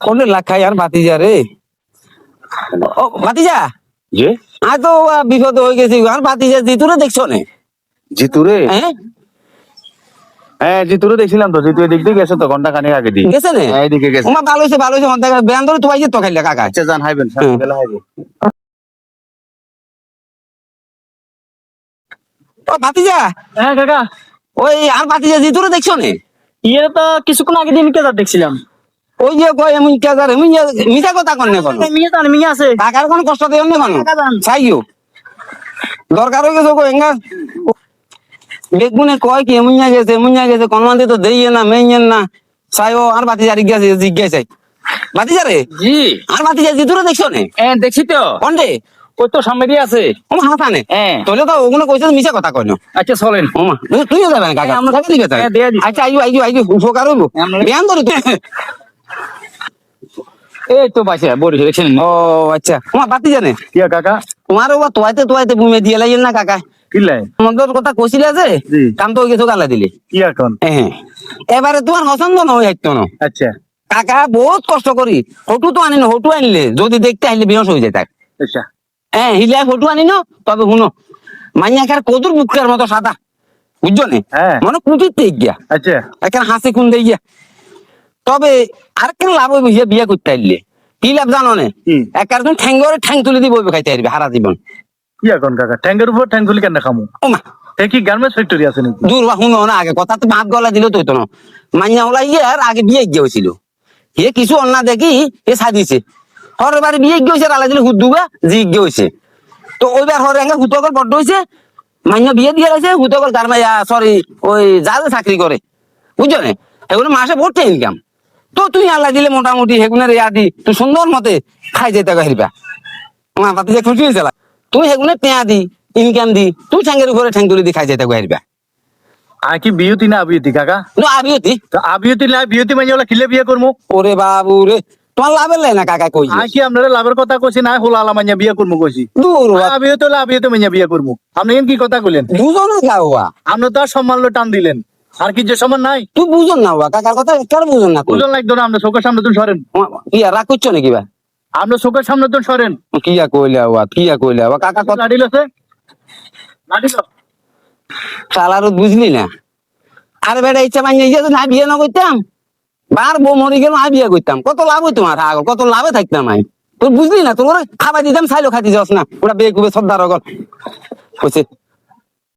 কোন লাখাই আর ভাতিজা রে। ও ভাতিজা যে আজ তো বিপদ হয়ে গেছি। আর ভাতিজা জিতুরে দেখছো নে? জিতুরে? হ্যাঁ হ্যাঁ জিতুরে দেখছিলাম তো, জিতু এদিক দিয়ে গেছে তো ঘন্টা খানিক আগে দিয়ে। গেছে নে? হ্যাঁ এদিকে গেছে। ওমা ভালো হয়েছে অন্তাক বেয়ান ধরে তো আইছে তো খাইলে কাকা। আচ্ছা যান হাইবেন বেলা হাইবে। ও ভাতিজা হ্যাঁ কাকা, ওই আর ভাতিজা জিতুরে দেখছো নে? ইয়ে তো কিছুক্ষণ আগে দিন কেদার দেখছিলাম। ওই যে কয় এমন কেজার এমন মিছা কথা কনে কোন মিয়া জান মিয়া আছে। কাকার কোন কষ্ট দেও নে কোন কাকা যান। চাইও দরকার হয়ে গেছে কই এঙ্গা বেগুনে কয় কি এমন গেছে কোন মানতে তো দেইয়ে না মেইয়েন না চাইও আর ভাতিজা গেছে জিজ্ঞাসা ভাতিজা রে জি আর ভাতিজা জিতুরে দেখছো নে? দেখছি তো। কোনটে ওই তো সামনে দিয়ে আছে। ওমা হাসানে হ্যাঁ। তোলে তো ওগুলো কইছে মিছা কথা কইনো। আচ্ছা চলেন। ওমা তুইও যাবেন কাকা আমরা থাকি দিবে তাই হ্যাঁ, দিয়ে দিচ্ছি। আচ্ছা আইও উপকার হইব বেয়ান ধরে তুই এই তো বাসা বড় দেখছেন। ও আচ্ছা ওমা বাতি জানে কিয়া কাকা? তোমার ও তোয়াইতে বুমে দিয়ে লাইন না কাকা কিলাই মন্দর কথা কইছিলে যে জি। কাম তো গেছো গালা দিলে কি এখন? হ্যাঁ এবারে তোমার পছন্দ নয় একটু না আচ্ছা কাকা বহুত কষ্ট করি হটু তো আনিনো হটু আনলে যদি দেখতে আইলে বিহস হয়ে যায় তাক আচ্ছা হ্যাঁ হিলাই হটু আনিনো তবে শুনো মাইয়াকার কদুর বুকের মতো সাদা বুঝছো নে হ্যাঁ। মানে কুটিতে গিয়া আচ্ছা এখন হাসি খুন দিয়ে গিয়া তবে আর কেন লাভ হইব বিয়ে করতে আইলে কি লাভ জানো নে কি? একার তুমি ঠ্যাং তুলে দিয়ে বইবে খাইতে পারবে হারা জীবন কি এখন কাকা? ট্যাঙ্কের উপর ট্যাঙ্ক তুলি কেন খামু? ওমা এ কি গার্মেন্টস ফ্যাক্টরি আছে নাকি? দূর বা শুনো না আগে কথা তো ভাত গলা দিলেও তো হইতো না মাইয়া ওলাই গিয়ে আর আগে বিয়ে গিয়ে হয়েছিল হে কিছু অন্যা দেখি এ সাজিছে হরের বাড়ি বিয়ে গিয়ে হয়েছে আলাদা দিলে হুদুবা জি গিয়ে হয়েছে তো ওইবার হরে এঙ্গে হুতকল বড্ড হয়েছে মাইয়া বিয়ে দিয়ে গেছে হুতকল তার মাইয়া সরি ওই যা চাকরি করে বুঝছো না এগুলো মাসে ভর্তি ইনকাম তো তুই আল্লাহ দিলে মোটামুটি হেগুনের ইয়া দি তুই সুন্দর মতে খাই যেতে হেলবা আমার পাতে যে খুশি হয়েছিল তুই হেগুনে পেঁয়া দি ইনকাম দি তুই ঠ্যাঙ্গের উপরে ঠ্যাং তুলি দি খাই যেতে হেলবা আর কি বিয়তি না আবিয়তি কাকা? আবিয়তি তো আবিয়তি না বিয়তি মানে ওলা খিলে বিয়ে করবো। ওরে বাবু রে তোমার লাভের লাই না কাকা কই আর কি আপনারা লাভের কথা কইছি না হলো আলা মাইয়া বিয়ে করবো কইছি। দূর আবিয়তি হলে আবিয়তি মাইয়া বিয়ে করবো। আপনি কি কথা কইলেন? বুঝো না গাওয়া আপনি তো আর সম্মান লো টান দিলেন। আর কি যে সম্মান নাই? তুই বুঝো না ওয়া কাকার কথা একবার বুঝো না বুঝন লাগতো না। আপনার চোখের সামনে তো সরেন। ইয়া রাগ করছো নাকি বা আপনার চোখের সামনে তো সরেন। কিয়া কইলা ওয়া কাকা কথা লাডিল আছে লাডিল। শালারও বুঝলি না আরে বেটা ইচ্ছা মাইনে ইয়ে না বিয়ে না করতাম বার বউ মরি গেল আর বিয়ে করতাম কত লাভ হইতো আমার আগল কত লাভে থাকতাম আমি তোর বুঝলি না তোর খাবার দিতাম চাইলো খাইতে যাস না ওরা বেয়ে কুবে সর্দার গল হয়েছে